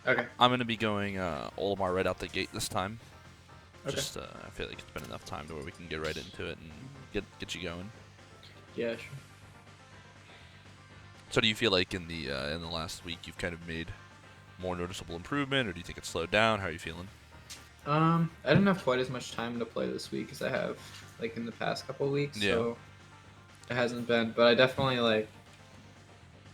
Okay. I'm gonna be going Olimar right out the gate this time. Okay. Just I feel like it's been enough time to where we can get right into it and get you going. Yeah, sure. So do you feel like in the last week you've kind of made more noticeable improvement, or do you think it's slowed down? How are you feeling? I didn't have quite as much time to play this week as I have like in the past couple of weeks, Yeah. so it hasn't been. But I definitely like.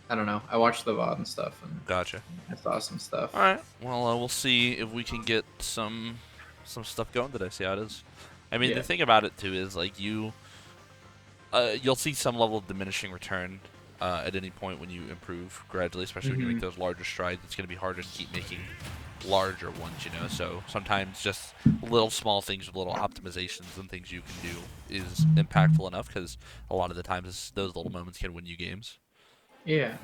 I don't know. I watched the VOD and stuff, and Gotcha. I saw some All stuff. right. Well, we'll see if we can get some stuff going today. See how it is. I mean, the Yeah. thing about it too is like you'll see some level of diminishing return at any point when you improve gradually, especially when you make Hmm. those larger strides. It's going to be harder to keep making larger ones, you know. So sometimes just little small things with little optimizations and things you can do is impactful enough because a lot of the times those little moments can win you games. Yeah.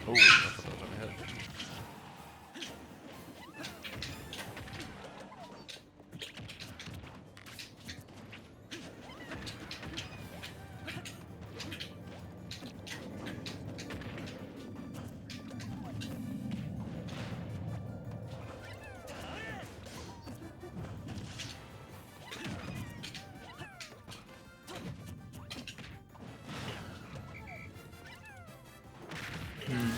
Oh, I thought that was on my head. Hmm.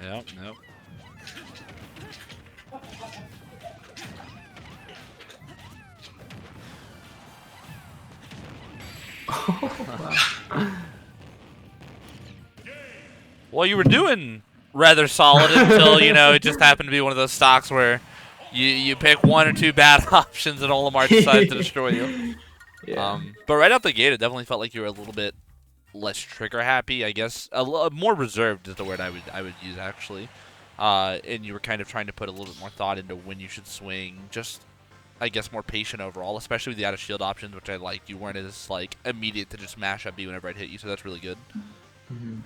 Yep, yep. Oh, wow. Well, you were doing rather solid until it just happened to be one of those stocks where you pick one or two bad options and Olimar decides to destroy you. Yeah. But right out the gate, it definitely felt like you were a little bit less trigger happy. I guess more reserved is the word I would use actually. And you were kind of trying to put a little bit more thought into when you should swing. Just I guess more patient overall, especially with the out of shield options, which I liked. You weren't as like immediate to just mash up B whenever I'd hit you, so that's really good. Hmm.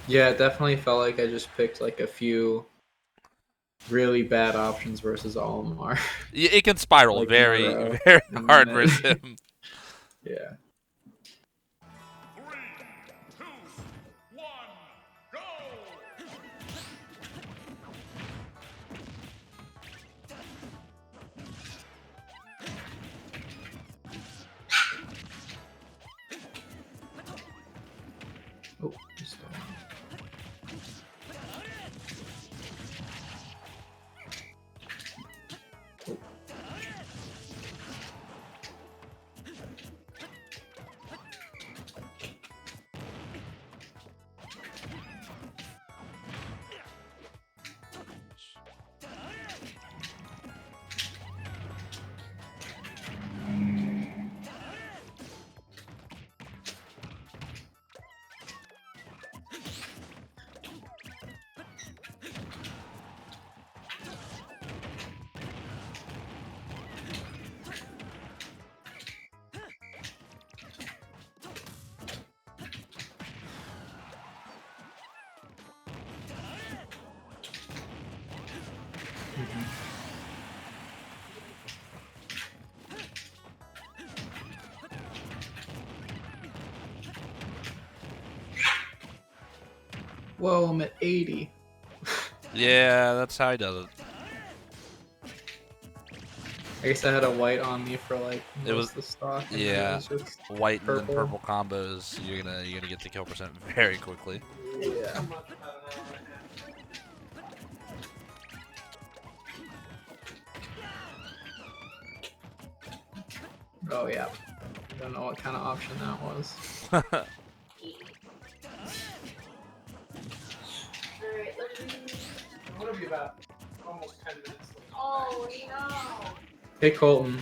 Yeah, it definitely felt like I just picked like a few really bad options versus Olimar, It can spiral like in a very row, very and then hard versus it. him. Yeah. Oh, just Whoa, I'm at 80. Yeah, that's how he does it. I guess I had a white on me for like It was, most of the stock, and then it yeah, was just white and then purple. purple combos. You're gonna get the kill percent very quickly. Yeah. Oh yeah. I don't know what kind of option that was. Alright, It'll be about almost 10 minutes. oh no! Hey Colton,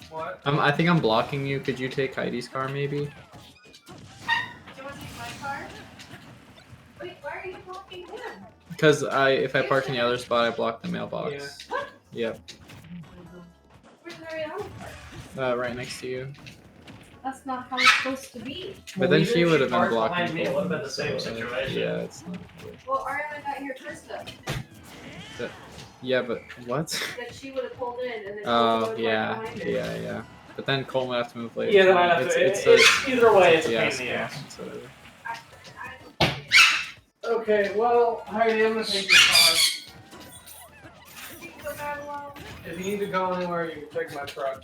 What? I think I'm blocking you. Could you take Heidi's car maybe? Do you want to take my car? Wait, why are you blocking him? Because if I park in the other spot, I block the mailbox. What? Yep. Where's Ariana park? Right next to you. That's not how it's supposed to be. But then even she if would have been parked blocking. behind me, it would have been the Colton, same so, situation. Yeah, it's not good. Well, Ariana got here first though. Yeah, but what? That she would have pulled in and then Oh, Colton would have parked behind her. yeah. But then Colton would have to move later. Yeah, then I'd have to. It's either way, it's a pain in the yeah, ass. it's whatever. Okay, well, Heidi, I'm gonna take your car. You can go back alone. If you need to go anywhere, you can take my truck.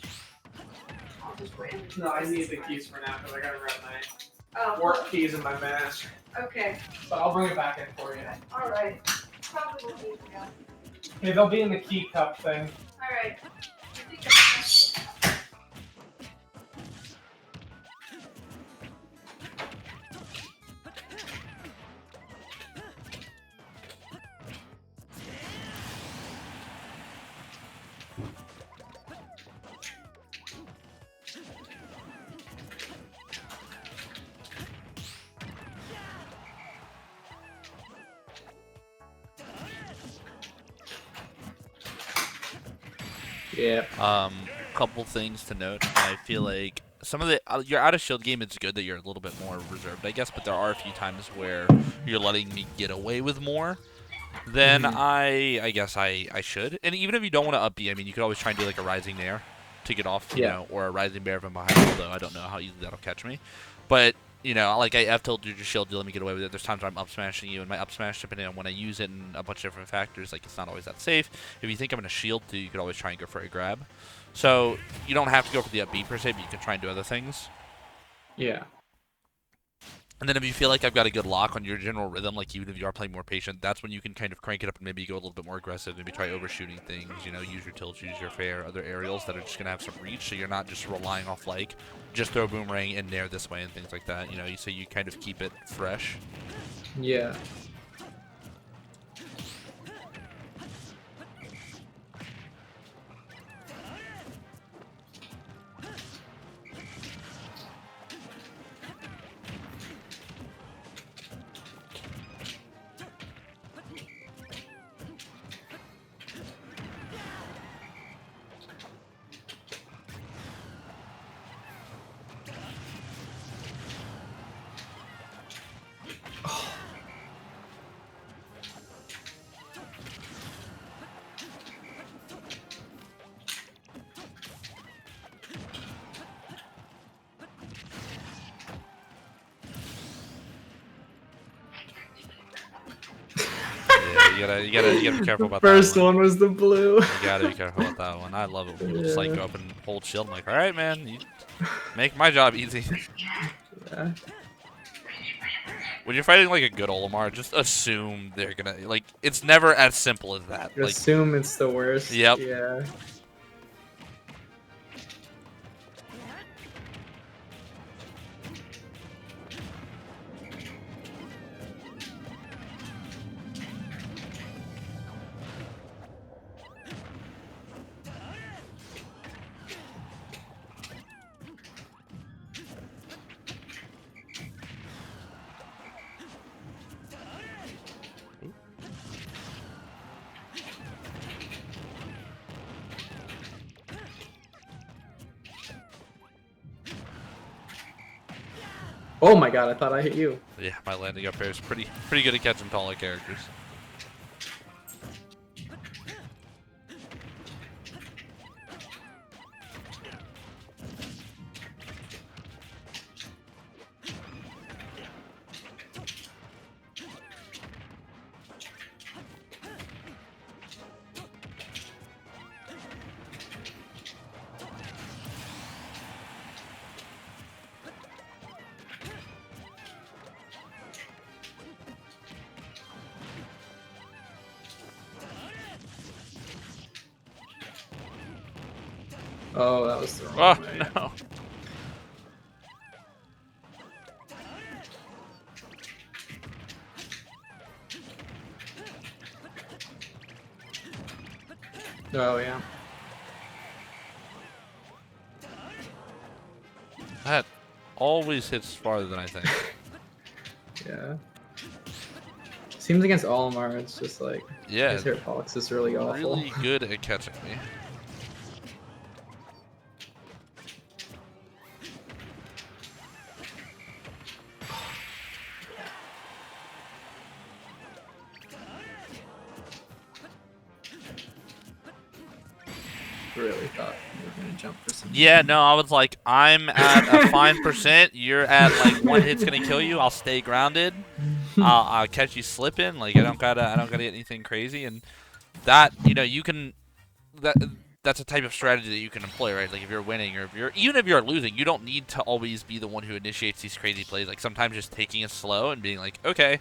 I'll just wait. No, I need the keys for now because I gotta grab my Oh, work keys in my mask. okay. But I'll bring it back in for you. Alright. Probably will need to go. Hey, they'll be in the key cup thing. Alright. I think that's Yeah. Couple things to note. I feel like some of the your out of shield game, it's good that you're a little bit more reserved, I guess, but there are a few times where you're letting me get away with more than I guess I should. And even if you don't want to up B, I mean, you could always try and do like a rising nair to get off, you know, or a rising bear from behind, although I don't know how easily that'll catch me. But you know, like I F tilted your shield to let me get away with it. There's times where I'm up smashing you, and my up smash, depending on when I use it and a bunch of different factors, like it's not always that safe. If you think I'm gonna shield too, you could always try and go for a grab. So you don't have to go for the up B per se, but you can try and do other things. Yeah. And then if you feel like I've got a good lock on your general rhythm, like even if you are playing more patient, that's when you can kind of crank it up and maybe go a little bit more aggressive, maybe try overshooting things, you know, use your tilts, use your fair, other aerials that are just going to have some reach, so you're not just relying off like, just throw boomerang and nair this way and things like that, you know, so you kind of keep it fresh. Yeah. Yeah, you gotta be careful about First that one was the blue. You gotta be careful about that one. I love it when people just like go up and hold shield. I'm like, all right, man, you make my job easy. Yeah. When you're fighting like a good Olimar, just assume they're gonna like. It's never as simple as that. Like, Assume it's the worst. Yep. Yeah. Oh my god, I thought I hit you. yeah, my landing up there is pretty good at catching taller characters. Oh, that was the wrong Oh way. no. Oh yeah. That always hits farther than I think. Yeah. Seems against Olimar, it's just like Yeah, his hitbox is really awful. really good at catching me. Really thought you were gonna jump for some. Yeah, no, I was like, I'm at a fine percent. You're at like one hit's gonna kill you. I'll stay grounded. I'll catch you slipping. Like I don't gotta get anything crazy. And that you can that's a type of strategy that you can employ, right? Like if you're winning or even if you're losing, you don't need to always be the one who initiates these crazy plays. Like sometimes just taking it slow and being like, okay,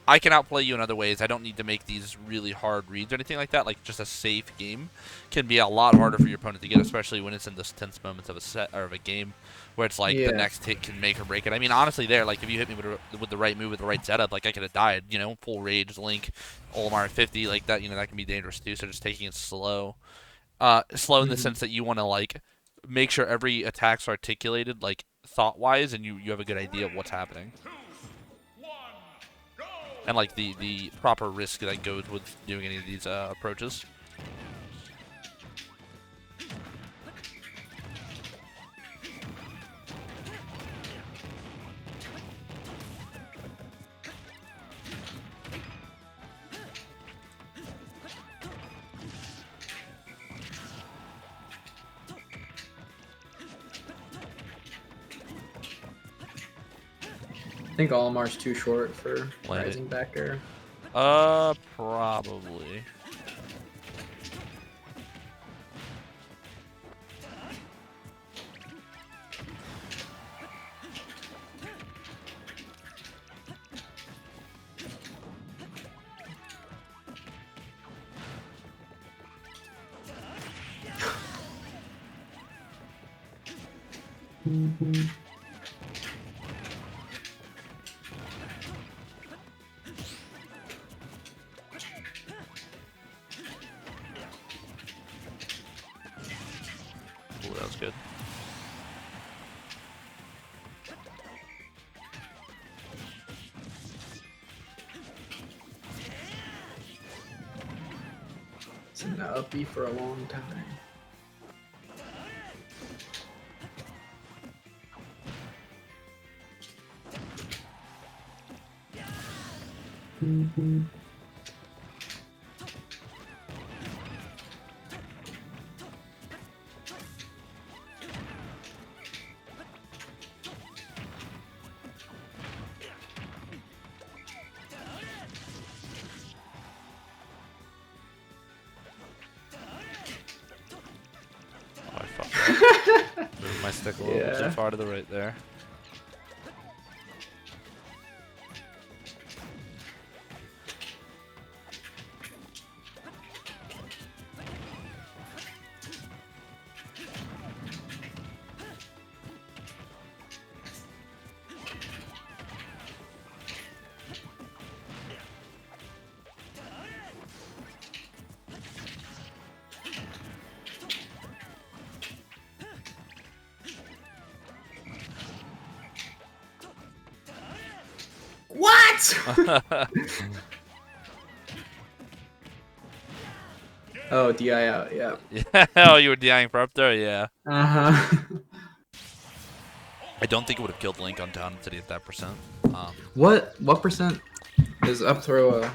I can outplay you in other ways. I don't need to make these really hard reads or anything like that. Like just a safe game can be a lot harder for your opponent to get, especially when it's in those tense moments of a set or of a game where it's like the next hit can make or break it. I mean, honestly, like if you hit me with the right move with the right setup, like I could have died. Full rage, Link, Olimar 50, like that. That can be dangerous too. So just taking it slow. Slow in the sense that you want to like make sure every attack's articulated like thought-wise, and you have a good idea of what's happening, and like the proper risk that goes with doing any of these approaches. I think Olimar's too short for Land it. rising back air. Probably. Ooh, that was good. It's in the uppy for a long time. Oh, I fucked up. Moved my stick a little bit too Yeah. far to the right there. What? Oh, DI out, yeah. Yeah. Oh, you were dying for up there, yeah. Uh-huh. I don't think it would have killed Link on down until he hit that percent. What percent is up throw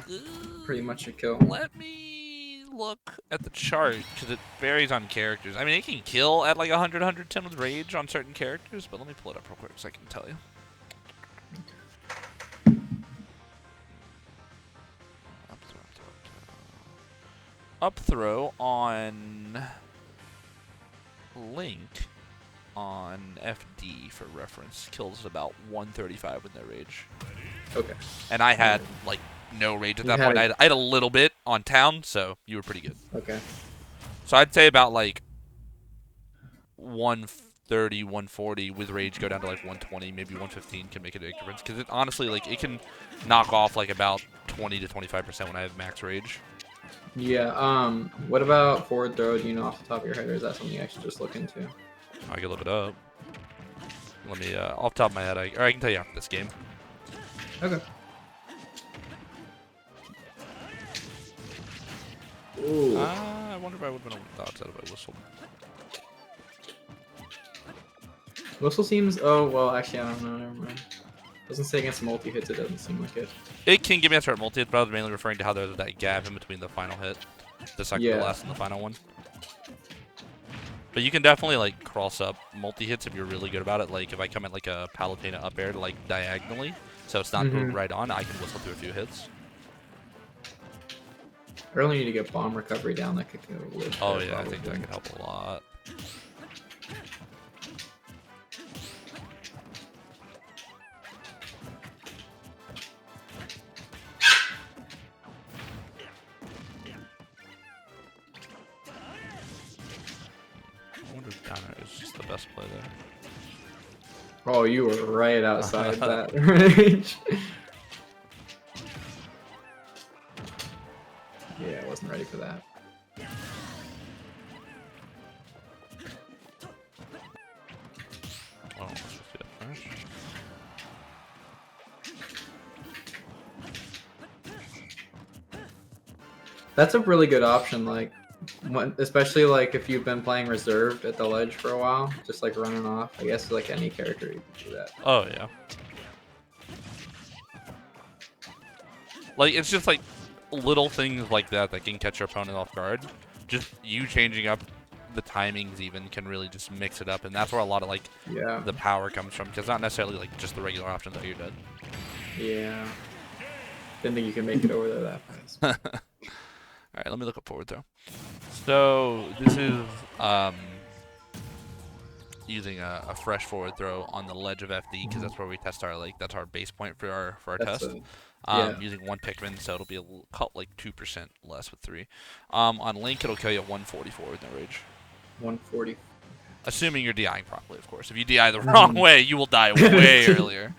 pretty much a kill? Let me look at the chart because it varies on characters. I mean, it can kill at like 100, 110 with rage on certain characters, but let me pull it up real quick so I can tell you. Up throw on Link on FD for reference kills about 135 with no rage. Okay. And I had like no rage at You that had point. a- I had a little bit on town, so you were pretty good. Okay. So I'd say about like 130, 140 with rage go down to like 120, maybe 115 can make a big difference. Because it honestly, like, it can knock off like about 20 to 25% when I have max rage. Yeah. What about forward throw? Do you know off the top of your head, or is that something you actually just look into? I can look it up. Let me, off the top of my head, or I can tell you after this game. Okay. Ooh. I wonder if I would have been able to dodge that if I whistled. Whistle seems. Oh well, actually, I don't know. Never mind. Doesn't say against multi hits. It doesn't seem like it. It can give me a start multi hit, but I was mainly referring to how there's that gap in between the final hit, the second to last, and the final one. But you can definitely like cross up multi hits if you're really good about it. Like if I come at like a Palutena up air like diagonally, so it's not right on, I can whistle through a few hits. I really need to get bomb recovery down. That could go live. Oh yeah, I think that could help a lot. I wonder if downer is just the best play there. Oh, you were right outside that range. Yeah, I wasn't ready for that. Oh, let's just do that first. That's a really good option, like, especially like if you've been playing reserved at the ledge for a while, just like running off. I guess like any character you can do that. Oh yeah. Like it's just like little things like that that can catch your opponent off guard. Just you changing up the timings even can really just mix it up, and that's where a lot of like the power comes from. Because not necessarily like just the regular options that you're dead. Yeah. Didn't think you could make it over there that fast. All right, let me look up forward throw. So this is using a fresh forward throw on the ledge of FD because that's where we test our that's our base point for our test. Using one Pikmin, so it'll be like 2% less with 3. On Link, it'll kill you at 144 with no rage. 140. Assuming you're DIing properly, of course. If you DI the wrong way, you will die way earlier.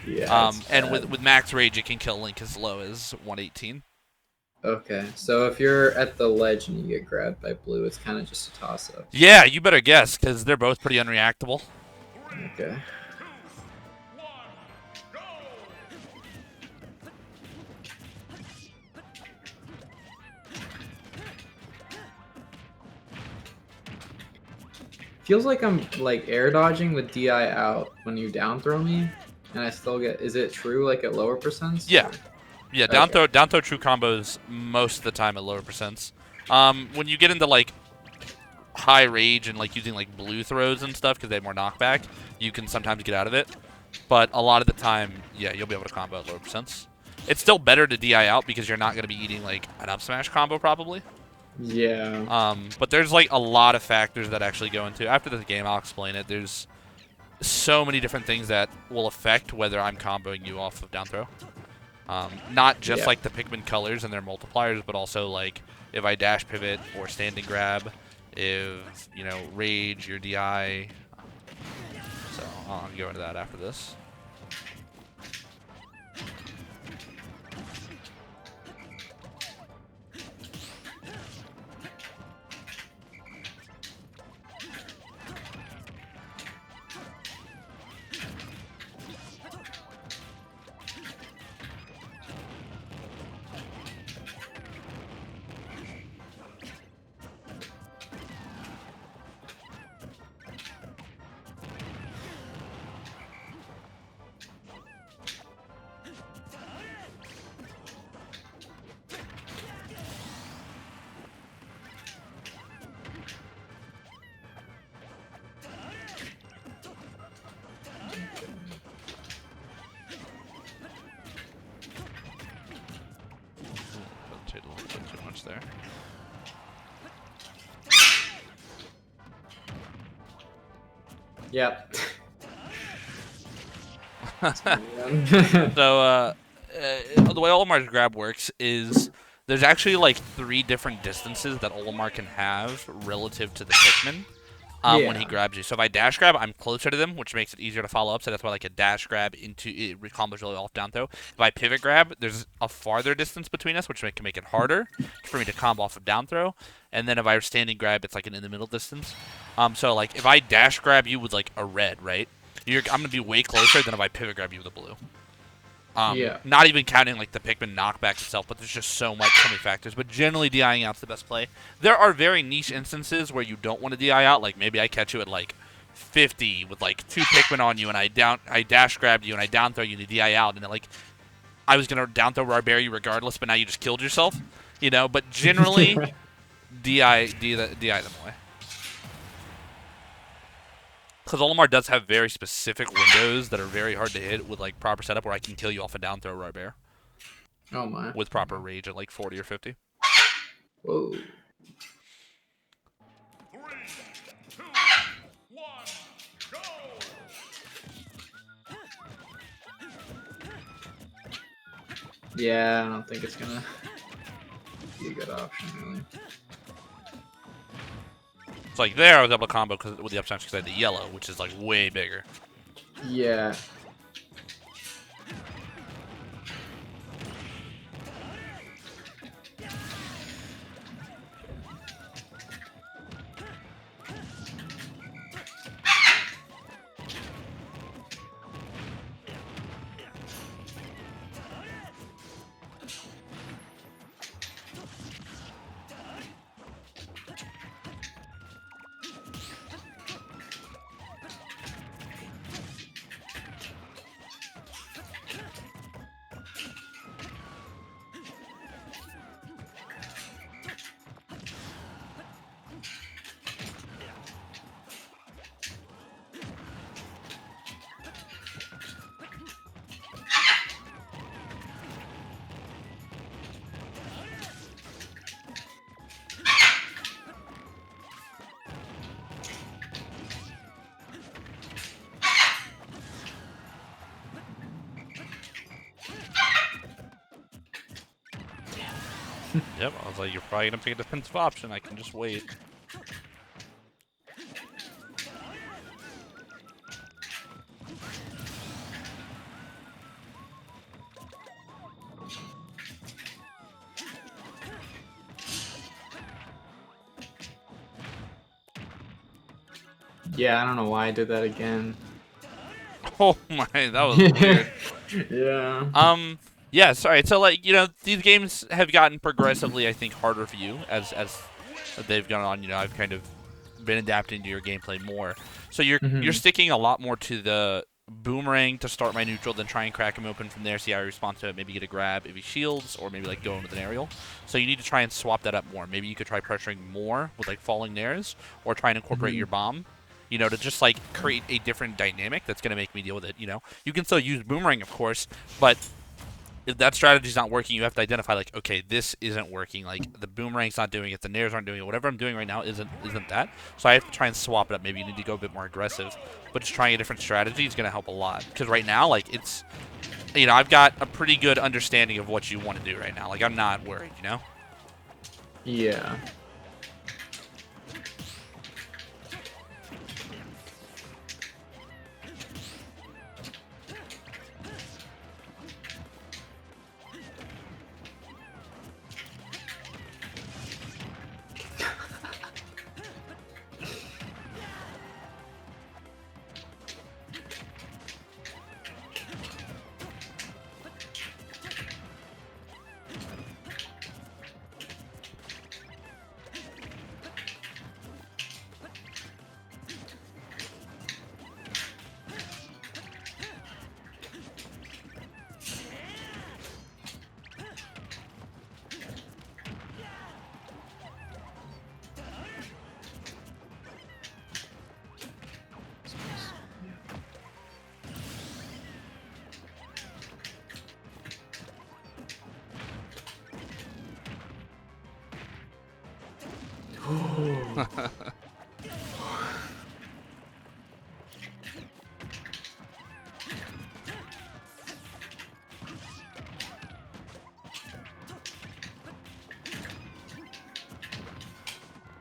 Yeah. And with max rage, it can kill Link as low as 118. Okay, so if you're at the ledge and you get grabbed by blue, it's kind of just a toss-up. Yeah, you better guess, because they're both pretty unreactable. Okay. Feels like I'm like air dodging with DI out when you down throw me, and I still get. Is it true like at lower percents? Yeah. Yeah, down throw true combos most of the time at lower percents. When you get into like high rage and like using like blue throws and stuff because they have more knockback, you can sometimes get out of it. But a lot of the time, yeah, you'll be able to combo at lower percents. It's still better to DI out because you're not going to be eating like an up smash combo probably. Yeah. But there's like a lot of factors that actually go into. After the game, I'll explain it. There's so many different things that will affect whether I'm comboing you off of down throw. Not just like the Pikmin colors and their multipliers, but also like if I dash pivot or standing grab, if you know rage, your DI. So I'll go into that after this. There. Yep. So the way Olimar's grab works is there's actually like 3 different distances that Olimar can have relative to the Pikmin. when he Yeah. grabs you. So if I dash grab, I'm closer to them, which makes it easier to follow up. So that's why like a dash grab into it combos really off down throw. If I pivot grab, there's a farther distance between us, which can make it harder for me to combo off of down throw. And then if I standing grab, it's like an in the middle distance. So like if I dash grab you with like a red, right? I'm gonna be way closer than if I pivot grab you with a blue. Yeah. Not even counting like the Pikmin knockback itself, but there's just so many factors. But generally, DIing out's the best play. There are very niche instances where you don't want to DI out. Like maybe I catch you at like 50 with like 2 Pikmin on you, and I dash grabbed you and I down throw you to DI out, and then like I was gonna down throw Barbear you regardless, but now you just killed yourself, you know. But generally, DI them away. Because Olimar does have very specific windows that are very hard to hit with like proper setup, where I can kill you off a down throw Barbear Oh my. with proper rage at like 40 or 50. Whoa. 3, 2, 1, go! Yeah, I don't think it's gonna be a good option, really. So like there, I was able to combo with the up smash because I had the yellow, which is like way bigger. Yeah. Yep, I was like, you're probably gonna pick a defensive option. I can just wait. Yeah, I don't know why I did that again. Oh my, that was weird. Yeah. Yeah, sorry. So like, you know, these games have gotten progressively, I think, harder for you as they've gone on. You know, I've kind of been adapting to your gameplay more. So you're sticking a lot more to the boomerang to start my neutral, then try and crack him open from there, see how he responds to it, maybe get a grab if he shields, or maybe like go in with an aerial. So you need to try and swap that up more. Maybe you could try pressuring more with like falling nairs, or try and incorporate your bomb. You know, to just like create a different dynamic that's gonna make me deal with it. You know, you can still use boomerang, of course, but if that strategy's not working, you have to identify like, okay, this isn't working. Like the boomerang's not doing it, the nairs aren't doing it. Whatever I'm doing right now isn't that. So I have to try and swap it up. Maybe you need to go a bit more aggressive, but just trying a different strategy is gonna help a lot. Because right now, like it's, you know, I've got a pretty good understanding of what you want to do right now. Like I'm not worried, you know. Yeah.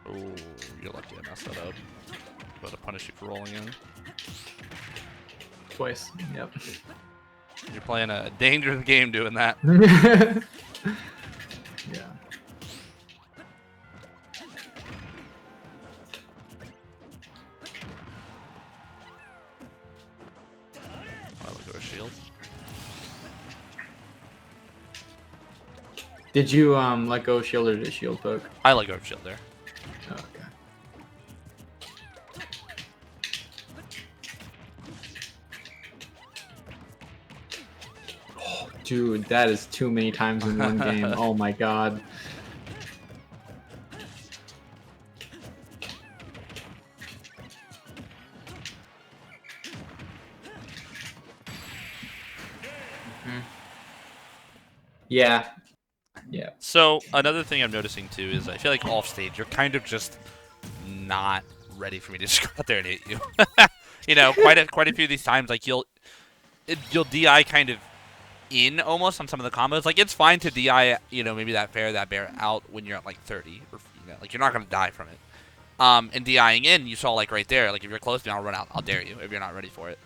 Oh, you're lucky I messed that up. be able to punish you for rolling in. Twice. Yep. You're playing a dangerous game doing that. Yeah. I look at a shield. Did you let go of shield or did shield poke? I let go of shield there. Oh, okay. Oh, dude, that is too many times in one game. Oh my god. Yeah. Yeah. So another thing I'm noticing too is I feel like off stage you're kind of just not ready for me to just go out there and hit you. You know, quite a few of these times like you'll DI kind of in almost on some of the combos. Like it's fine to DI, you know, maybe that bear out when you're at like 30 or you know, like you're not gonna die from it. And DIing in, you saw like right there, like if you're close to me, I'll run out. I'll dare you if you're not ready for it.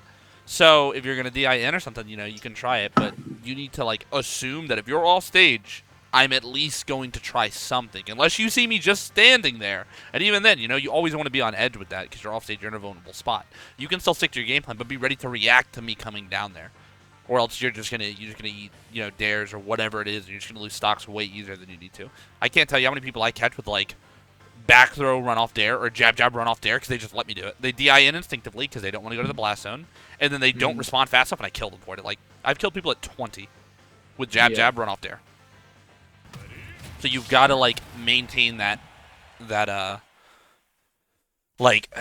So if you're gonna DI in or something, you know, you can try it, but you need to like assume that if you're off stage, I'm at least going to try something, unless you see me just standing there. And even then, you know, you always want to be on edge with that because you're off stage, you're in a vulnerable spot. You can still stick to your game plan, but be ready to react to me coming down there, or else you're just gonna eat, you know, dares or whatever it is, and you're just gonna lose stocks way easier than you need to. I can't tell you how many people I catch with like back throw run off dare or jab jab run off dare because they just let me do it. They DI in instinctively because they don't want to go to the blast zone, and then they don't respond fast enough, and I kill them for it. Like I've killed people at 20 with jab jab run off dare. So you've got to like maintain that like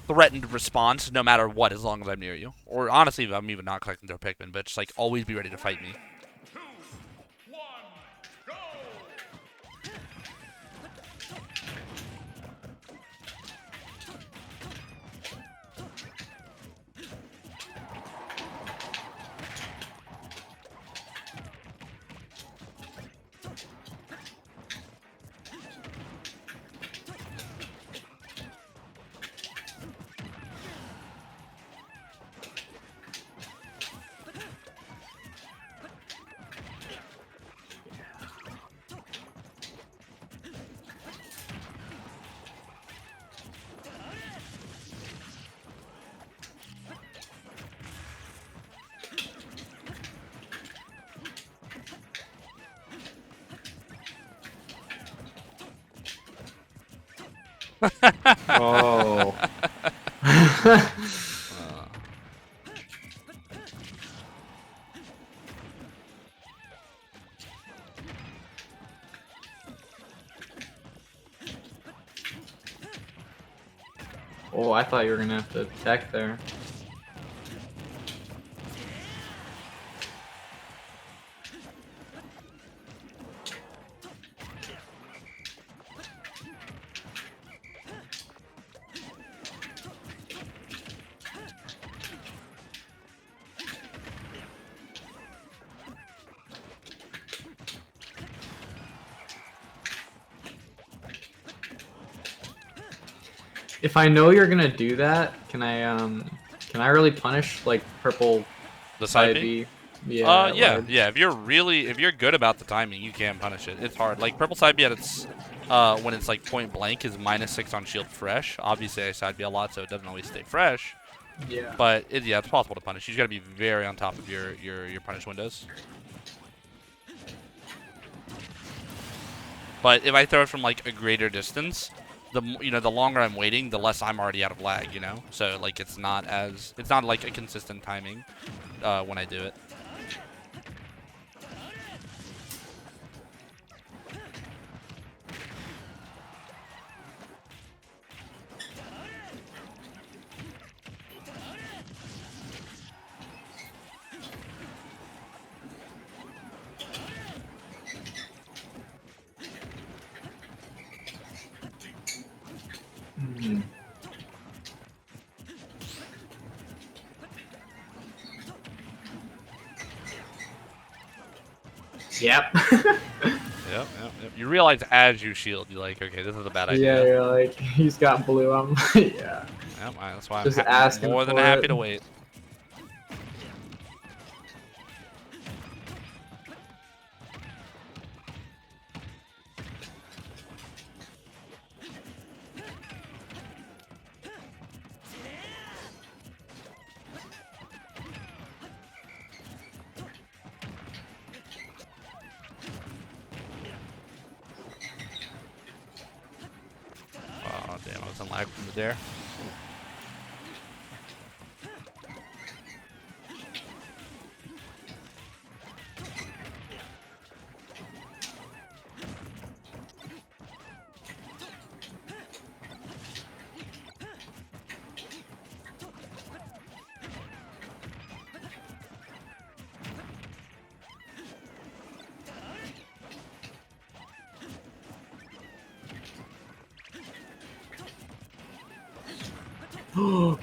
threatened response no matter what, as long as I'm near you. Or honestly, if I'm even not collecting their Pikmin, but just like always be ready to fight me. Oh. Oh, I thought you were gonna have to attack there. If I know you're gonna do that, can I really punish like purple The side B? B? Yeah. Yeah. If you're good about the timing, you can punish it. It's hard. Like purple side B at its when it's like point blank is -6 on shield fresh. Obviously I side B a lot, so it doesn't always stay fresh. Yeah. But it's possible to punish. You just gotta be very on top of your punish windows. But if I throw it from like a greater distance, the longer I'm waiting, the less I'm already out of lag, you know? So like it's not like a consistent timing when I do it. Yep. Yep. You realize as you shield, you're like, okay, this is a bad idea. Yeah, you're like, he's got blue. I'm yeah. Yeah, that's why Just I'm asking more than for happy it. to wait. Oh, damn, I was in lag from the dare.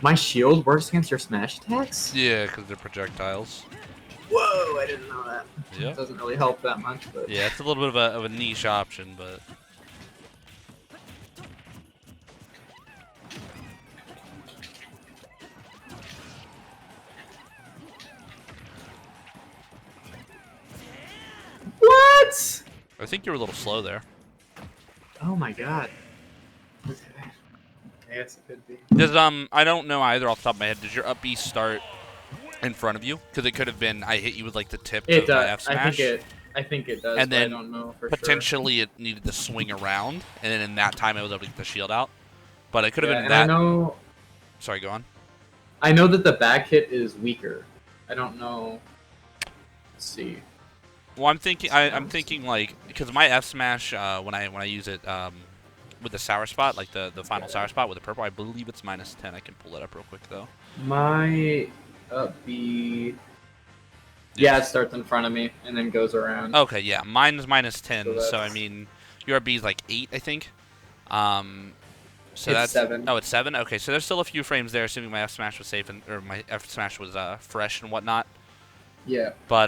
My shield works against your smash attacks? Yeah, because they're projectiles. Whoa, I didn't know that. Yep. It doesn't really help that much, but Yeah, it's a little bit of a niche option, but what? I think you were a little slow there. Oh my god. Okay. I guess it could be. Does I don't know either off the top of my head. Does your up B start in front of you? Because it could have been I hit you with like the tip It of my does. F smash, I think it does, and but I then don't know for potentially it needed to swing around, and then in that time I was able to get the shield out. But it could sure. have Yeah, been and that. Sorry, go on. I know that the back hit is weaker. I don't know. Let's see. Well, I'm thinking like because my F smash when I use it with the sour spot, like the final sour spot with the purple, I believe it's -10. I can pull it up real quick though. My up B. Yeah, it starts in front of me and then goes around. Okay, yeah, mine is -10. So So I that's- mean, your B is like 8, I think. So It's that's 7. Oh, it's 7. Okay, so there's still a few frames there, assuming my F smash was safe and or my F smash was fresh and whatnot. Yeah. But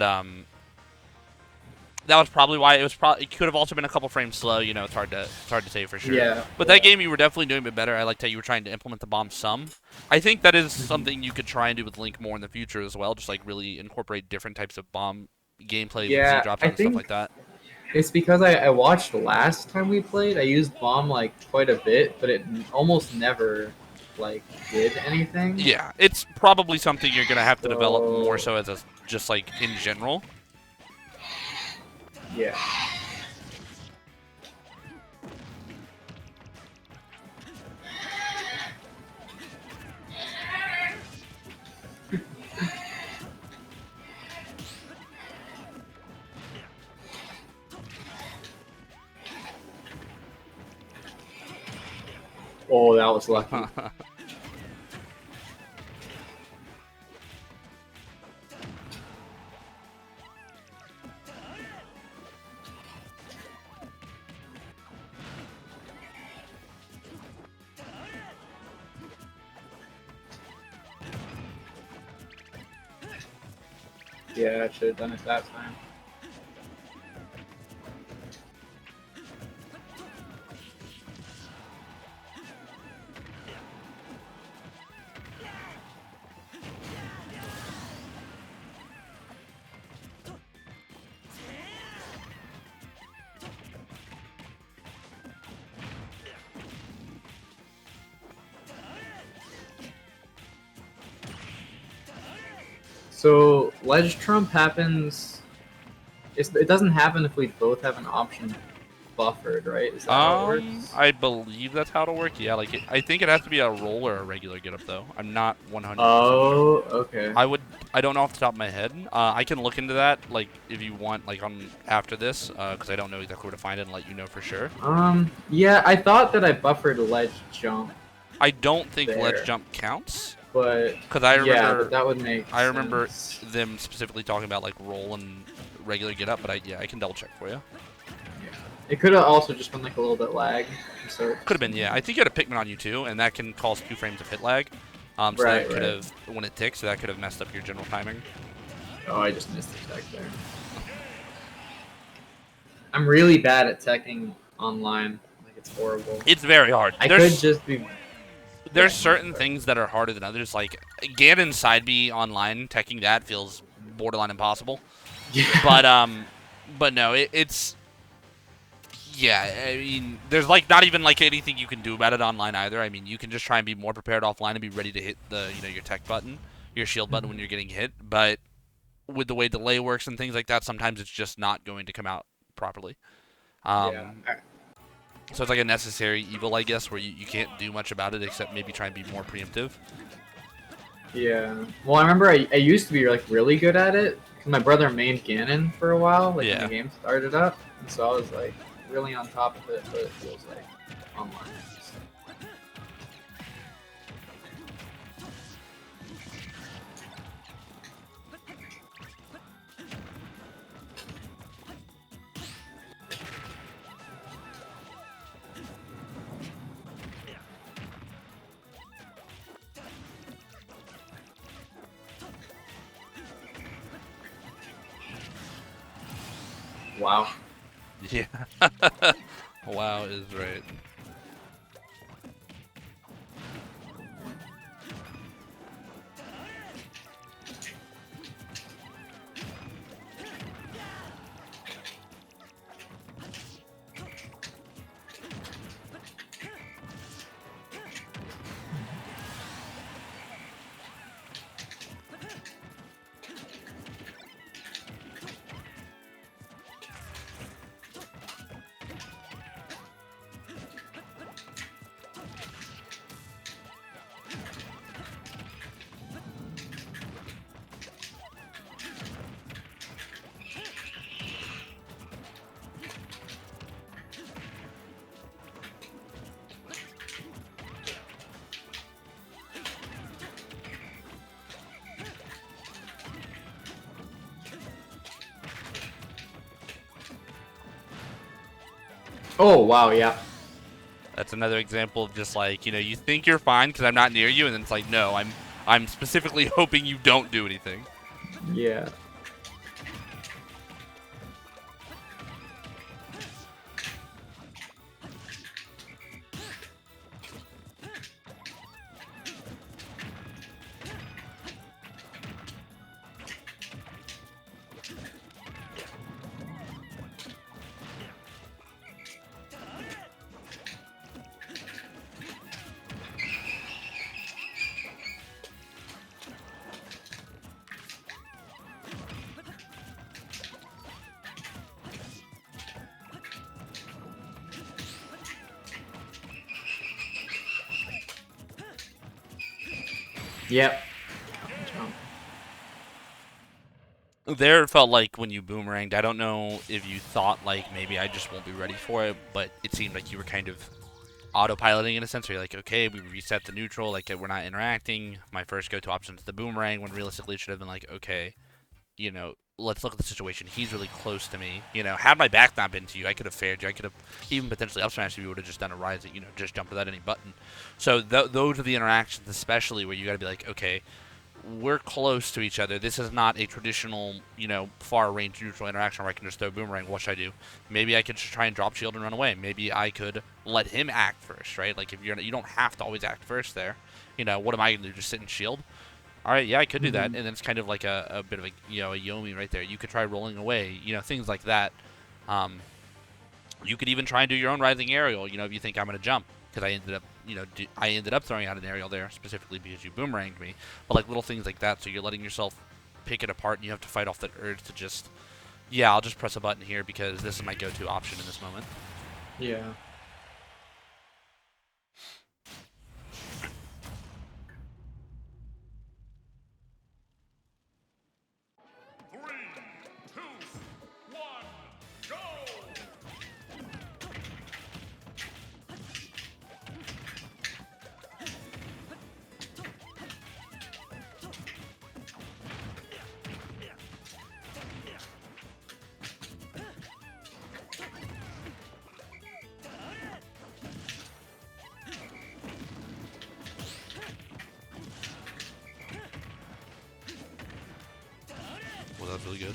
that was probably why it was. It could have also been a couple frames slow. You know, it's hard to say for sure. Yeah. But that game, you were definitely doing a bit better. I liked how you were trying to implement the bomb some. I think that is something you could try and do with Link more in the future as well. Just like really incorporate different types of bomb gameplay, Yeah, Z drops I and stuff think- like that. It's because I watched last time we played. I used bomb like quite a bit, but it almost never like did anything. Yeah, it's probably something you're gonna have to develop more So- so as a just like in general. Yeah. Oh, that was lucky. Yeah, I should have done it that time. So ledge trump happens. It doesn't happen if we both have an option buffered, right? Is that how it works? I believe that's how it'll work. Yeah, like I think it has to be a roll or a regular get up though. I'm not 100% sure. Oh, okay. I don't know off the top of my head. I can look into that, like if you want, like on after this, because I don't know exactly where to find it and let you know for sure. Yeah, I thought that I buffered ledge jump, I don't think There. ledge jump counts, but because I yeah, remember but that would make. I remember sense. them specifically talking about like roll and regular get up, but I can double check for you. It could have also just been like a little bit lag. So Could have been, yeah. I think you had a Pikmin on you too, and that can cause 2 frames of hit lag. So Right, that could right. have, when it ticks, so that could have messed up your general timing. oh, I just missed the tech there. I'm really bad at teching online. Like it's horrible. It's very hard. I could just be. there's certain things that are harder than others. Like Ganon side B online, teching that feels borderline impossible. Yeah. But no, it's yeah. I mean, there's like not even like anything you can do about it online either. I mean, you can just try and be more prepared offline and be ready to hit the your tech button, your shield button when you're getting hit. But with the way delay works and things like that, sometimes it's just not going to come out properly. Yeah. So it's like a necessary evil, I guess, where you can't do much about it except maybe try and be more preemptive. Yeah. Well, I remember I used to be like really good at it because my brother mained Ganon for a while, like when the game started up, and so I was like really on top of it. But it feels like online. Wow. Yeah. Wow is right. Oh wow, yeah. That's another example of just like, you think you're fine because I'm not near you, and then it's like, no, I'm specifically hoping you don't do anything. Yeah. Yep. There it felt like when you boomeranged, I don't know if you thought like maybe I just won't be ready for it, but it seemed like you were kind of autopiloting in a sense where you're like, okay, we reset the neutral, like we're not interacting. My first go-to option is the boomerang, when realistically it should have been like, okay, let's look at the situation. He's really close to me. Had my back not been to you, I could have fared you. I could have even potentially up smashed you. We would have just done a rise that, just jumped without any button. So those are the interactions, especially where you got to be like, okay, we're close to each other. This is not a traditional, far range neutral interaction where I can just throw boomerang. What should I do? Maybe I could just try and drop shield and run away. Maybe I could let him act first, right? Like if you don't have to always act first there. What am I gonna do? Just sit and shield? All right, yeah, I could do that, and then it's kind of like a bit of a a Yomi right there. You could try rolling away, things like that. You could even try and do your own rising aerial, if you think I'm gonna jump, because I ended up throwing out an aerial there specifically because you boomeranged me. But like little things like that, so you're letting yourself pick it apart, and you have to fight off that urge to just, I'll just press a button here because this is my go-to option in this moment. Yeah. Well, that's really good.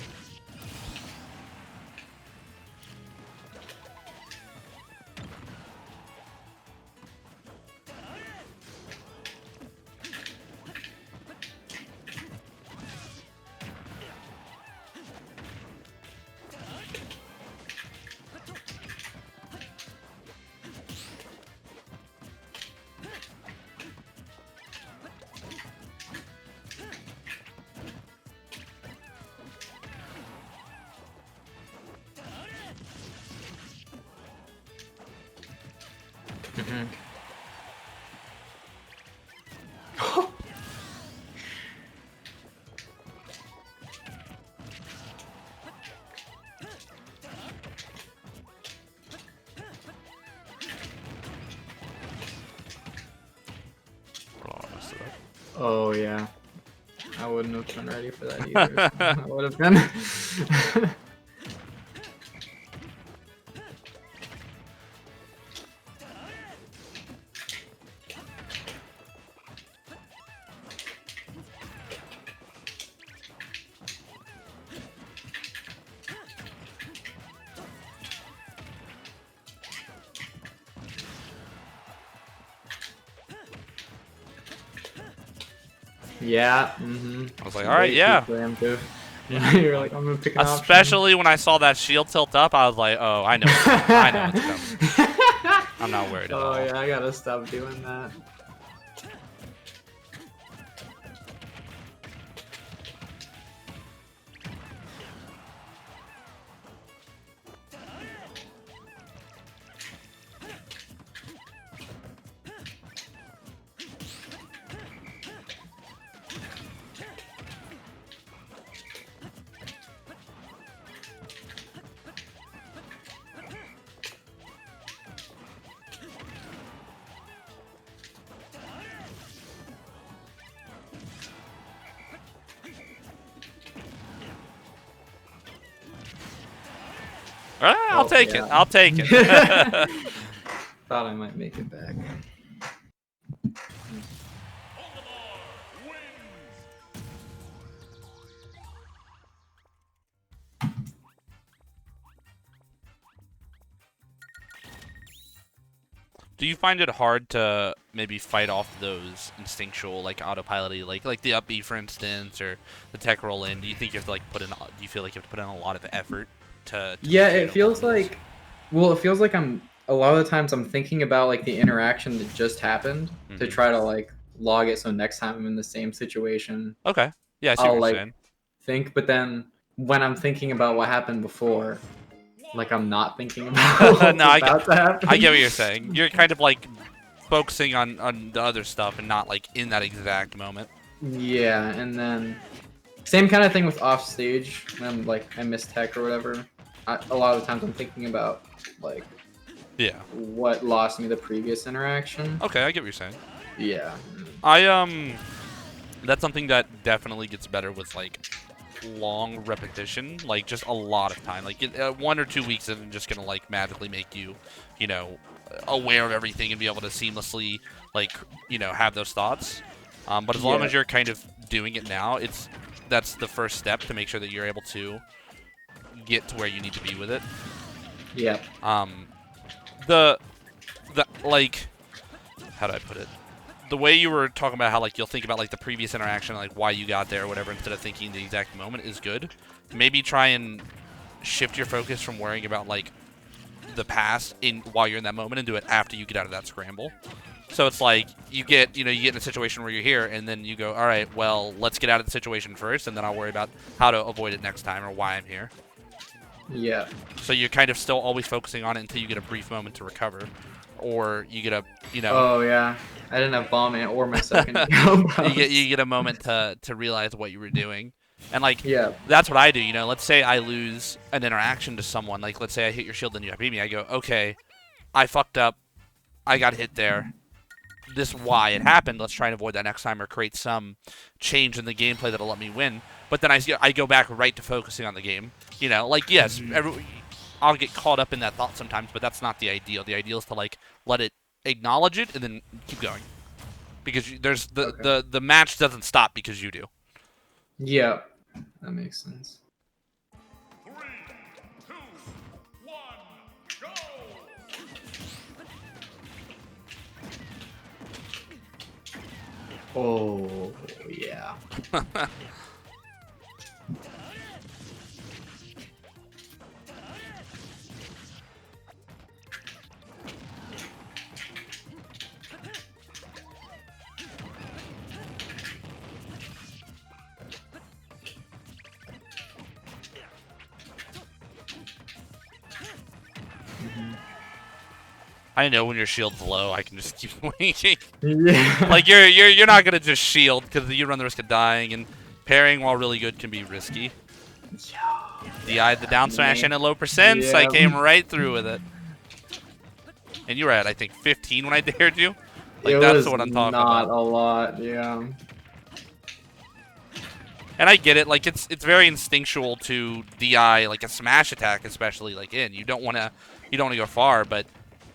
Mm-hmm. Oh yeah, I wouldn't have been ready for that either. I would have been. Yeah. Mm-hmm. I was like, all right, yeah. Preemptive. Yeah, you're like, I'm gonna pick an option. Especially when I saw that shield tilt up, I was like, oh, I know it's coming. I know it's coming. I'm not worried at all. Oh yeah, I gotta stop doing that. I'll take it. I'll take it. Thought I might make it back. Do you find it hard to maybe fight off those instinctual, like autopilot, like the up B, for instance, or the tech roll in? Do you think you have to like put in? Do you feel like you have to put in a lot of effort to Yeah, it feels like. Well, it feels like I'm. A lot of the times I'm thinking about like the interaction that just happened to try to like log it, so next time I'm in the same situation. Okay. Yeah, I see I'll what you're like saying. think, but then when I'm thinking about what happened before, like I'm not thinking about what's No, about to happen. I get what you're saying. You're kind of like focusing on the other stuff and not like in that exact moment. Yeah, and then same kind of thing with off stage when like I miss tech or whatever. A lot of the times I'm thinking about like Yeah. what lost me the previous interaction. Okay, I get what you're saying. Yeah. That's something that definitely gets better with like long repetition, like just a lot of time. Like 1 or 2 weeks isn't just gonna like magically make you, you know, aware of everything and be able to seamlessly like, you know, have those thoughts. But as long as you're kind of doing it now, that's the first step to make sure that you're able to get to where you need to be with it. Yeah. The like, how do I put it? The way you were talking about how like you'll think about like the previous interaction, like why you got there or whatever, instead of thinking the exact moment is good. Maybe try and shift your focus from worrying about like the past while you're in that moment and do it after you get out of that scramble. So it's like you get in a situation where you're here and then you go, all right, well, let's get out of the situation first and then I'll worry about how to avoid it next time or why I'm here. Yeah. So you're kind of still always focusing on it until you get a brief moment to recover. Or you get a, Oh yeah, I didn't have bomb ant or my second. you get a moment to realize what you were doing, and like that's what I do. Let's say I lose an interaction to someone. Like let's say I hit your shield and you beat me. I go, okay, I fucked up. I got hit there. This is why it happened. Let's try and avoid that next time or create some change in the gameplay that'll let me win. But then I go back right to focusing on the game. Like yes, I'll get caught up in that thought sometimes, but that's not the ideal. The ideal is to like let it acknowledge it and then keep going, because there's the match doesn't stop because you do. Yeah, that makes sense. 3, 2, 1, go! Oh yeah. I know when your shield's low, I can just keep swinging. Yeah. Like you're not gonna just shield because you run the risk of dying, and parrying while really good can be risky. DI the down smash in at low percents. I Yeah. came right through with it. And you were at I think 15 when I dared you. Like It that's was what I'm talking not about. a lot. Yeah. And I get it. Like it's very instinctual to DI like a smash attack, especially like in. You don't wanna go far, but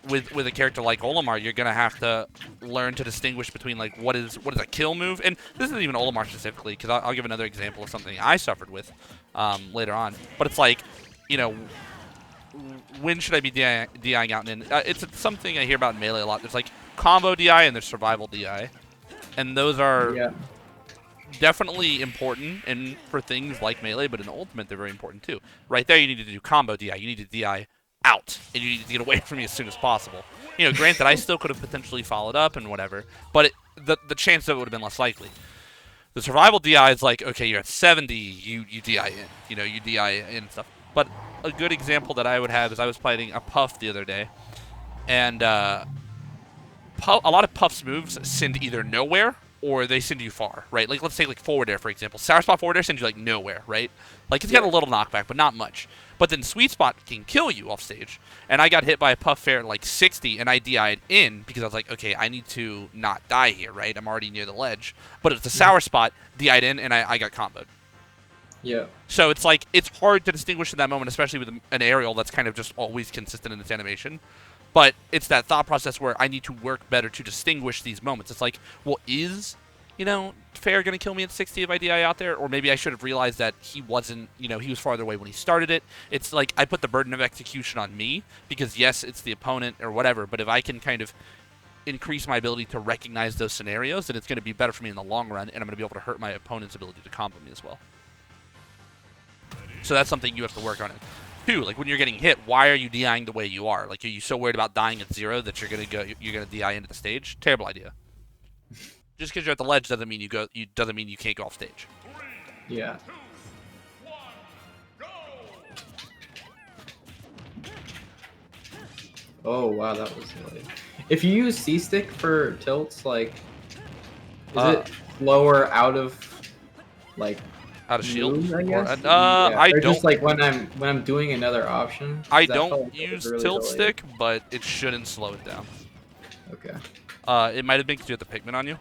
with a character like Olimar, you're gonna have to learn to distinguish between like what is a kill move, and this isn't even Olimar specifically, because I'll give another example of something I suffered with later on. But it's like, you know, when should I be DIing out and in? It's something I hear about in Melee a lot. There's like combo DI and there's survival DI, and those are Yeah. definitely important and for things like Melee, but in Ultimate they're very important too. Right there, you need to do combo DI. You need to DI out, and you need to get away from me as soon as possible. You know, granted, I still could have potentially followed up and whatever, but the chance of it would have been less likely. The survival DI is like, okay, you're at 70, you DI in. You know, you DI in and stuff. But a good example that I would have is I was fighting a Puff the other day, and a lot of Puff's moves send either nowhere or they send you far, right? Like, let's take, like, forward air, for example. Sour Spot forward air sends you, like, nowhere, right? Like, it's got a little knockback, but not much. But then Sweet Spot can kill you off stage. And I got hit by a Puff fair at, like, 60, and I DI'd in because I was like, okay, I need to not die here, right? I'm already near the ledge. But it's a Sour Spot, DI'd in, and I got comboed. Yeah. So it's like, it's hard to distinguish in that moment, especially with an aerial that's kind of just always consistent in its animation. But it's that thought process where I need to work better to distinguish these moments. It's like, well, is, you know, Fair going to kill me at 60 if I DI out there? Or maybe I should have realized that he wasn't, you know, he was farther away when he started it. It's like I put the burden of execution on me because, yes, it's the opponent or whatever. But if I can kind of increase my ability to recognize those scenarios, then it's going to be better for me in the long run. And I'm going to be able to hurt my opponent's ability to combo me as well. So that's something you have to work on. Two, like when you're getting hit, why are you DIing the way you are? Like, are you so worried about dying at 0 that you're gonna DI into the stage? Terrible idea. Just because you're at the ledge doesn't mean doesn't mean you can't go off stage. Yeah. Oh wow, that was like. If you use C stick for tilts, like, is it lower out of, like, Out of shield? moves, I guess? Yeah. I or don't. just like when I'm doing another option. 'Cause I that felt don't like it was use really tilt delayed. stick, but it shouldn't slow it down. Okay. It might have been because you had the Pikmin on you,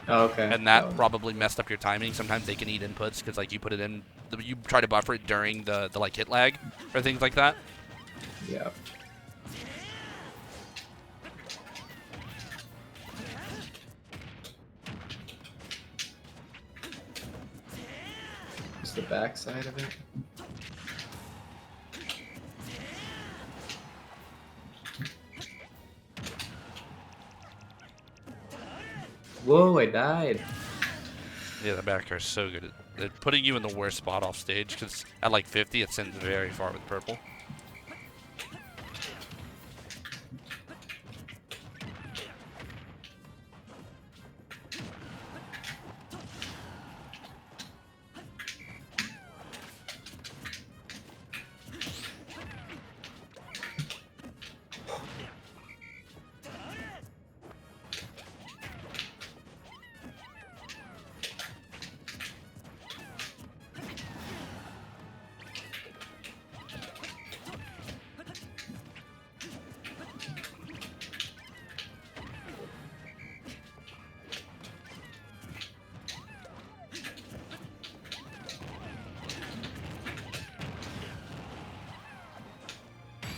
Oh, okay. and that Oh. probably messed up your timing. Sometimes they can eat inputs because like you put it in, you try to buffer it during the like hit lag or things like that. Yeah. Just the back side of it. Whoa, I died. Yeah, the back air is so good at putting you in the worst spot off stage because at like 50 it sends very far with purple.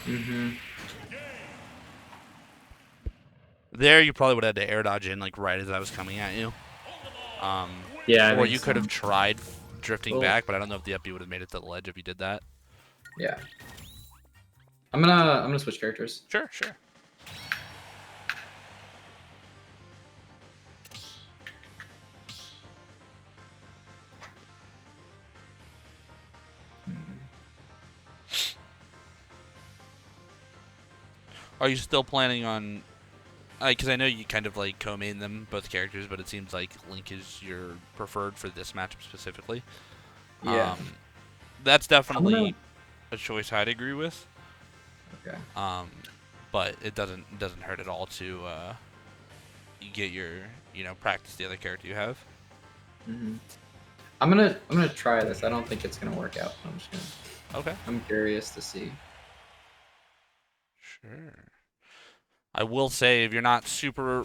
Mm-hmm. There, you probably would have had to air dodge in like right as I was coming at you. Yeah. I Or think you so. could have tried drifting Well- back, but I don't know if the FB would have made it to the ledge if you did that. Yeah. I'm gonna switch characters. Sure, sure. Are you still planning on? Because I know you kind of like co-main them both characters, but it seems like Link is your preferred for this matchup specifically. Yeah. That's definitely gonna- a choice I'd agree with. Okay. but it doesn't hurt at all to you get your practice the other character you have. Mm-hmm. I'm gonna try this. I don't think it's gonna work out. I'm just gonna. Okay. I'm curious to see. Sure. I will say if you're not super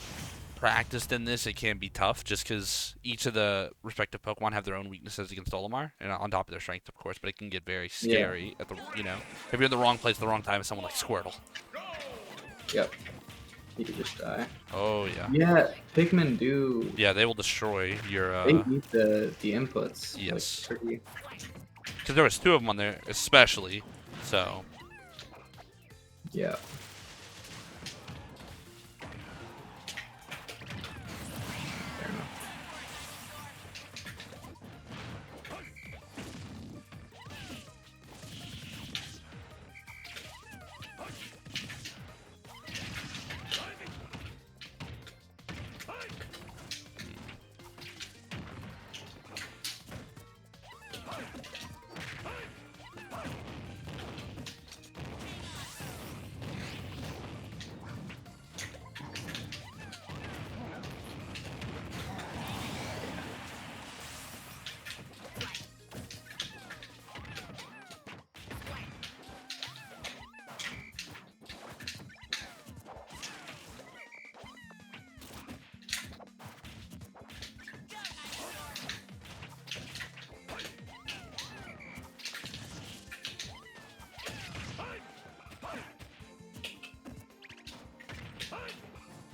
practiced in this, it can be tough just because each of the respective Pokemon have their own weaknesses against Olimar, and on top of their strength, of course. But it can get very scary at the if you're in the wrong place at the wrong time, someone like Squirtle. Yep. You could just die. Oh yeah. Yeah, Pikmin do. Yeah, they will destroy your. They eat the inputs. Yes. Like, pretty. Because there was 2 of them on there, especially. So. Yeah. Fair enough.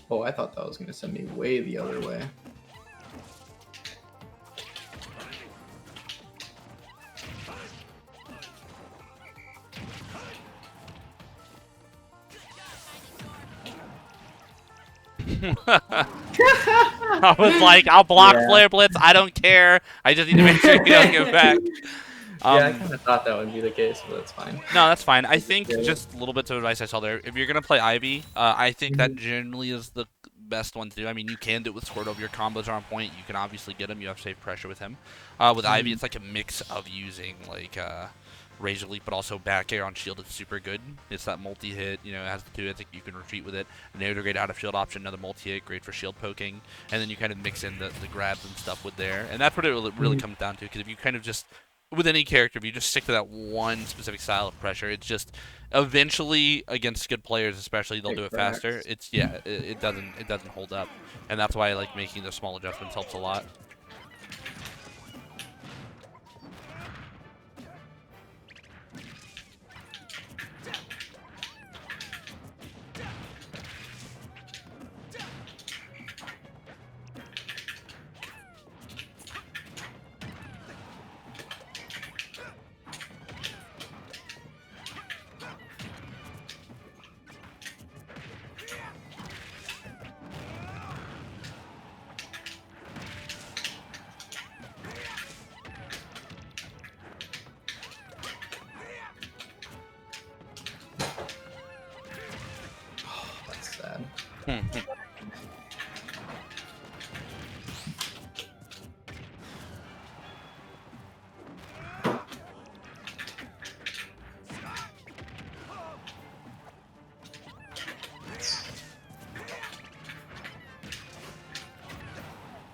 Oh, I thought that was gonna send me way the other way. I was like, I'll block Flare Blitz. I don't care. I just need to make sure you don't get back. Yeah, I kind of thought that would be the case, but that's fine. No, that's fine. I think just a little bit of advice I saw there. If you're going to play Ivy, I think that generally is the best one to do. I mean, you can do it with Squirtle. Your combos are on point. You can obviously get him. You have safe pressure with him. With Ivy, it's like a mix of using like Razor Leaf, but also back air on shield. It's super good. It's that multi-hit. It has the 2 hits. You can retreat with it. Another great out of shield option. Another multi-hit, great for shield poking. And then you kind of mix in the grabs and stuff with there. And that's what it really comes down to. Because if you kind of just with any character, if you just stick to that one specific style of pressure, it's just eventually against good players, especially, they'll do it faster. It's it doesn't hold up, and that's why I like making those small adjustments helps a lot.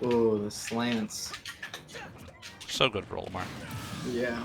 Oh, the slants. So good for Olimar. Yeah.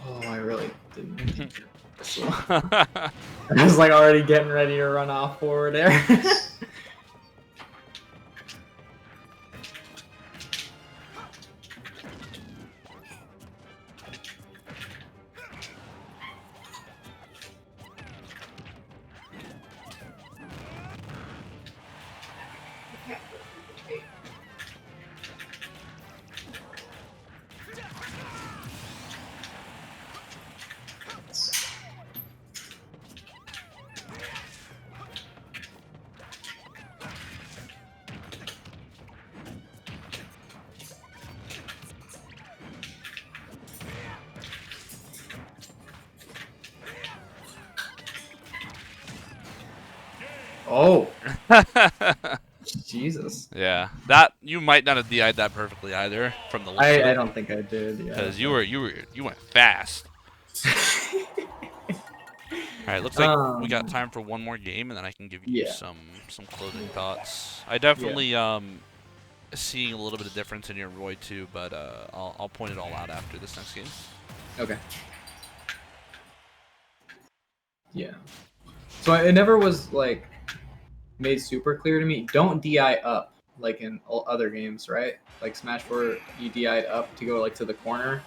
Oh, I really didn't mean to do this one. I was like already getting ready to run off forward there. Oh, Jesus. Yeah, that you might not have DI'd that perfectly either from the looks of I it, don't think I did. Yeah. because you went fast. All right, looks like we got time for one more game, and then I can give you Yeah. some closing thoughts. I definitely seeing a little bit of difference in your Roy too, but I'll point it all out after this next game. Okay. Yeah. So it never was like made super clear to me. Don't DI up like in other games, right? Like Smash 4, you DI'd up to go like to the corner,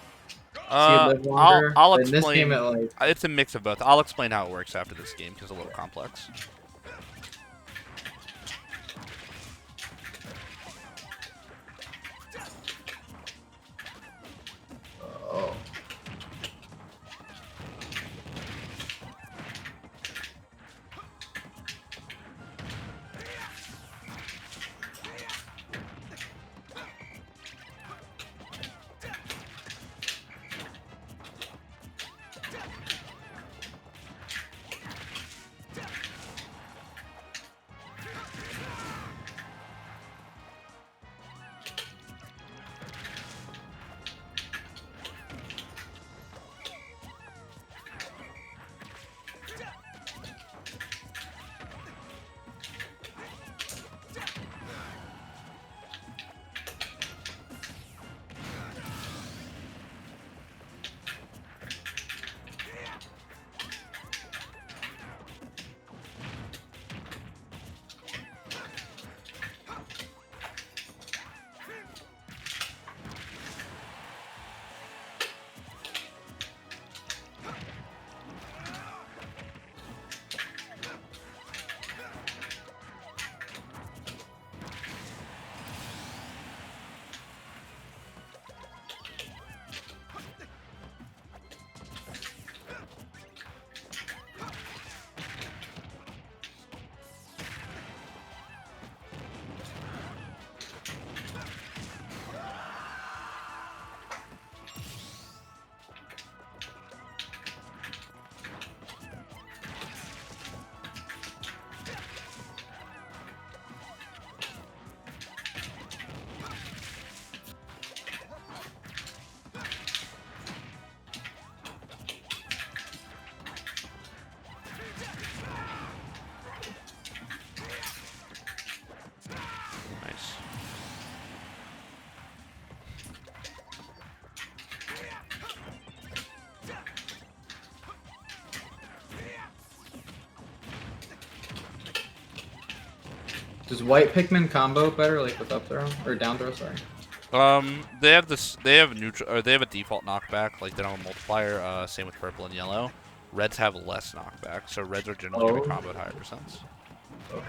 so you live longer. I'll But in this explain. game, it like It's a mix of both. I'll explain how it works after this game because it's a little complex. oh. Nice. Does white Pikmin combo better, like with up throw or down throw? Sorry. They have this. They have neutral, or they have a default knockback. Like they don't have a multiplier. Same with purple and yellow. Reds have less knockback, so reds are generally going to combo at higher percents. Okay.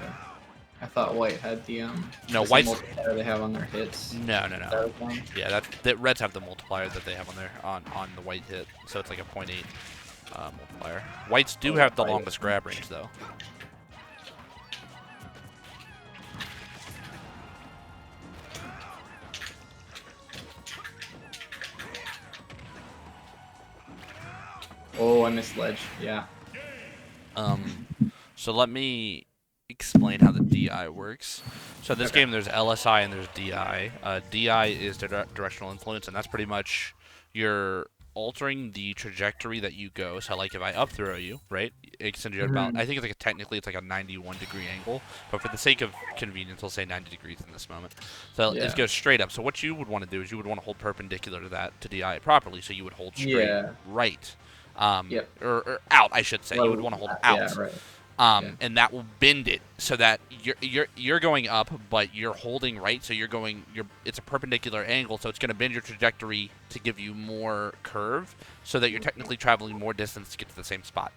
I thought white had the No, the same white's multiplier they have on their hits. no. That was one? Yeah, that reds have the multiplier that they have on their on the white hit, so it's like a 0.8 multiplier. Whites do have the longest grab range though. Oh, I missed ledge. Yeah. So let me explain how the DI works. So this game, there's LSI and there's DI. DI is directional influence, and that's pretty much your altering the trajectory that you go. So like if I up throw you, right, it sends you at about, Mhm. I think it's like technically it's like a 91-degree angle, but for the sake of convenience, I'll say 90 degrees in this moment. So it Yeah. goes straight up. So what you would want to do is you would want to hold perpendicular to that to DI it properly. So you would hold straight Yeah. right, Yep. or out, I should say. You would Well, want to hold yeah, out. right. Yeah. And that will bend it so that you're going up, but you're holding right. So it's a perpendicular angle, so it's going to bend your trajectory to give you more curve, so that you're technically traveling more distance to get to the same spot.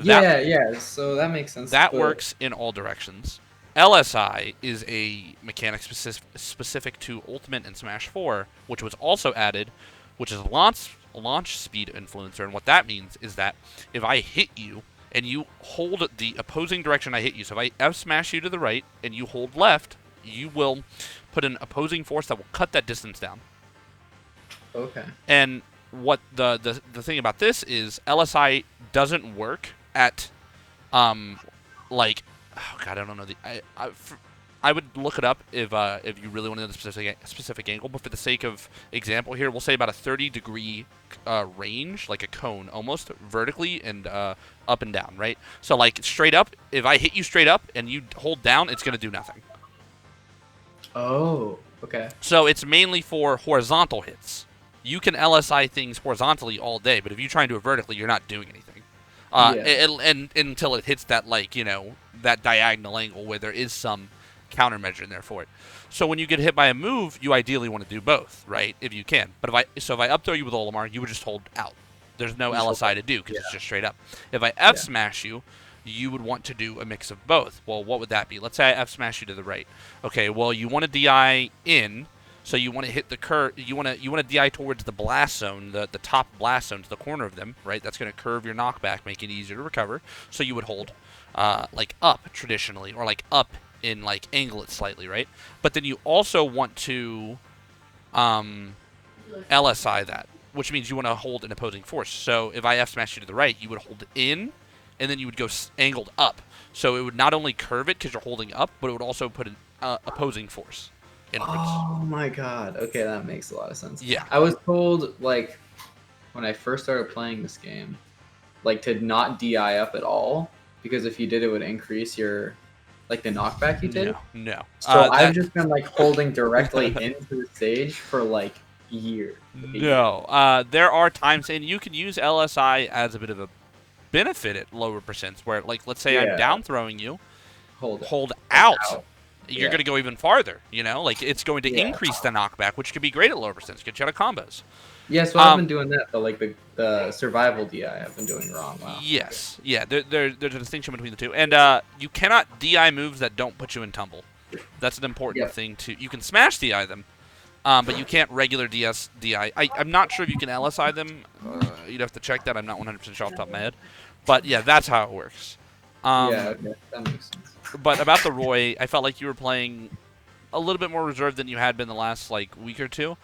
Yeah. So that makes sense. That But works in all directions. LSI is a mechanic specific to Ultimate and Smash 4, which was also added, which is launch speed influencer. And what that means is that if I hit you and you hold the opposing direction I hit you, so if I F smash you to the right and you hold left, you will put an opposing force that will cut that distance down. okay. And what the thing about this is LSI doesn't work at like, oh god, I don't know I would look it up if you really want to know the specific angle, but for the sake of example here, we'll say about a 30-degree range, like a cone almost, vertically and up and down, right? So like straight up, if I hit you straight up and you hold down, it's going to do nothing. Oh, okay. So it's mainly for horizontal hits. You can LSI things horizontally all day, but if you try and do it vertically, you're not doing anything. And until it hits that, like, that diagonal angle where there is some countermeasure in there for it. So when you get hit by a move, you ideally want to do both, right? If you can. But if I up throw you with Olimar, you would just hold out. There's no LSI to do because it's just straight up. If I F smash you, you would want to do a mix of both. Well, what would that be? Let's say I F smash you to the right. Okay, well, you want to DI in, so you want to hit the curve. You want to DI towards the blast zone, the top blast zone, to the corner of them, right? That's going to curve your knockback, make it easier to recover. So you would hold like up traditionally, or like up in like angle it slightly, right? But then you also want to LSI that, which means you want to hold an opposing force. So if I F smash you to the right, you would hold in, and then you would go angled up. So it would not only curve it because you're holding up, but it would also put an opposing force inwards. Oh my god. Okay, that makes a lot of sense. Yeah. I was told, like, when I first started playing this game, like, to not DI up at all, because if you did, it would increase your, like, the knockback you take. No. So I've just been, like, holding directly into the stage for, like, years. No. There are times, and you can use LSI as a bit of a benefit at lower percents, where, like, let's say I'm down throwing you, hold out. You're going to go even farther, like it's going to increase the knockback, which could be great at lower percents, get you out of combos. Yeah, so I've been doing that, but like the survival DI I've been doing wrong. Wow. Yes, yeah, there's a distinction between the two, and you cannot DI moves that don't put you in tumble. That's an important thing too. You can smash DI them, but you can't regular DI. I'm not sure if you can LSI them. You'd have to check that. I'm not 100% sure off the top of my head, but yeah, that's how it works. Okay, that makes sense. But about the Roy, I felt like you were playing a little bit more reserved than you had been the last week or two.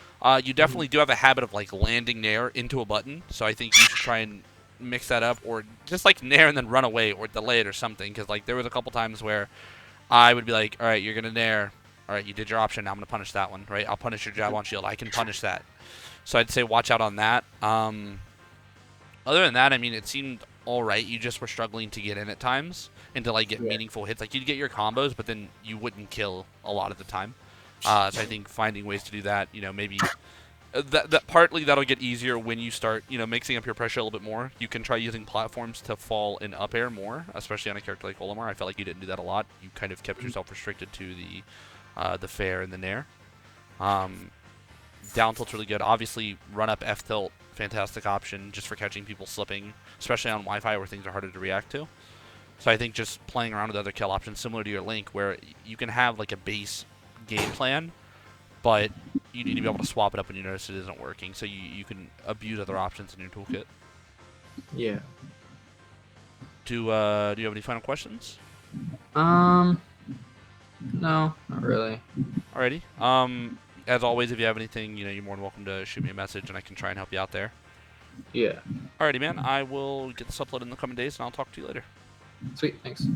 You definitely do have a habit of landing nair into a button, so I think you should try and mix that up, or just nair and then run away or delay it or something. Because there was a couple times where I would be like, all right, you're gonna nair, all right, you did your option, now I'm gonna punish that one, right? I'll punish your jab on shield. I can punish that. So I'd say watch out on that. Other than that, I mean, it seemed all right. You just were struggling to get in at times and to get meaningful hits. You'd get your combos, but then you wouldn't kill a lot of the time. So I think finding ways to do that, maybe that partly that'll get easier when you start, mixing up your pressure a little bit more. You can try using platforms to fall in up air more, especially on a character like Olimar. I felt like you didn't do that a lot. You kind of kept yourself restricted to the fair and the nair. Down tilt's really good. Obviously, run up F tilt, fantastic option just for catching people slipping, especially on Wi-Fi where things are harder to react to. So I think just playing around with other kill options similar to your Link, where you can have a base game plan, but you need to be able to swap it up when you notice it isn't working. So you can abuse other options in your toolkit. Yeah. Do you have any final questions? No, not really. Alrighty. As always, if you have anything, you're more than welcome to shoot me a message, and I can try and help you out there. Yeah. Alrighty, man. I will get this uploaded in the coming days, and I'll talk to you later. Sweet. Thanks.